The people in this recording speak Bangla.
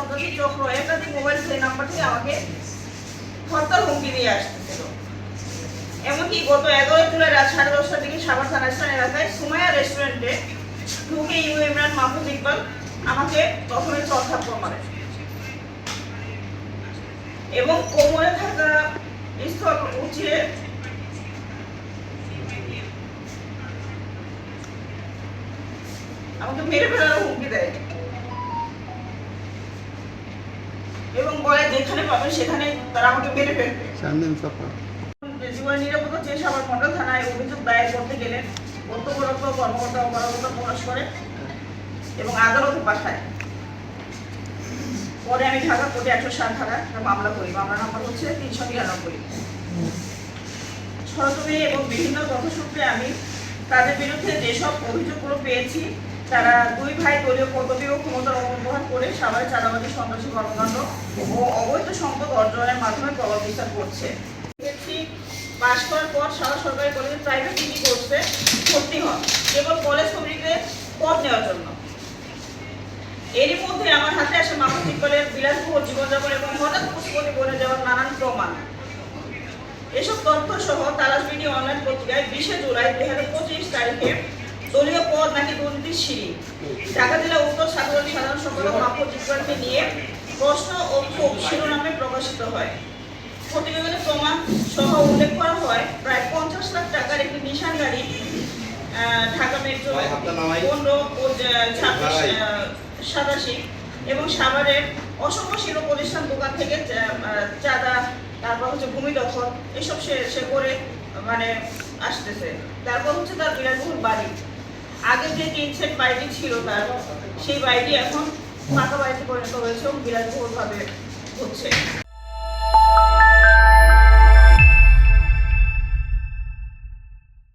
সন্ত্রাসী চক্র একাধিক মোবাইল সেই নাম্বার থেকে আমাকে হরতাল হুমকি দিয়ে আসতেছিল। এমনকি গত 11 জুলাই রাত 10:30টার দিকে সাভার থানা স্থান এলাকায় সুমাইয়া রেস্টুরেন্টে ঢুকে ইমরান মাহফুজ ইকবাল আমাকে প্রথমে চড়-থাপ্পড় মারে এবং কোমরে থাকা স্থল উঁচিয়ে আমাকে মেরে ফেলার হুমকি দেয় এবং বলে যেখানে পাবে সেখানে তারা আমাকে মেরে ফেলবে। জীবনের নিরাপত্তা চেয়ে সাভার মডেল থানায় অভিযোগ দায়ের করতে গেলে কর্তব্যরত কর্মকর্তা অপারগতা প্রকাশ করে এবং আদালতে পাঠায়। পরে আমি ঢাকা কোর্টে 107 ধারা মামলা করি। মামলা নাম্বার হচ্ছে 393। সরজমিনে এবং বিভিন্ন তথ্যসূত্রে আমি তাদের বিরুদ্ধে যেসব অভিযোগগুলো পেয়েছি, তারা দুই ভাই দলীয় পদবি ও ক্ষমতার অপব্যবহার করে সাভারে চাঁদাবাজি, সন্ত্রাসী কর্মকাণ্ড ও অবৈধ সম্পদ অর্জনের মাধ্যমে প্রভাব বিস্তার করছে। পাশ করার পর সাভার সরকারি কলেজে প্রাইভেট ডিগ্রি কোর্সে ভর্তি হন কেবল কলেজ কমিটিতে পদ নেওয়ার জন্য। এরই মধ্যে আমার হাতে আসে মাহফুজ ইকবালের বিলাসবহুল জীবনযাপন এবং হঠাৎ পুষ্পতি বনে যাওয়ার নানান প্রমাণ। এসব তথ্য সহ তালাশ ভিডিও অনলাইন পত্রিকায় 20 জুলাই 2025 তারিখে দলীয় পদ নাকি দুর্নীতির সিঁড়ি, ঢাকা জেলা উত্তর ছাত্রলীগ সাধারণ সম্পাদক মাহফুজ ইকবালকে নিয়ে প্রশ্ন ও ক্ষোভ শিরোনামে প্রকাশিত হয়। প্রতিবেদনে প্রমাণ সহ উল্লেখ করা হয় প্রায় 50 লাখ টাকার একটি নিশান গাড়ি ঢাকা মেট্রো 15-26-87 এবং সাভারের অসংখ্য শিল্প প্রতিষ্ঠান দোকান থেকে চাঁদা, তারপর হচ্ছে ভূমি দখল, এসব সে করে মানে আসতেছে। তারপর হচ্ছে তার বিলাসবহুল বাড়ি, আগে যে 3 সেট বাড়িটি ছিল তার, সেই বাড়িটি এখন পাকা বাড়িতে পরিণত হয়েছে এবং বিলাসবহুল ভাবে হচ্ছে।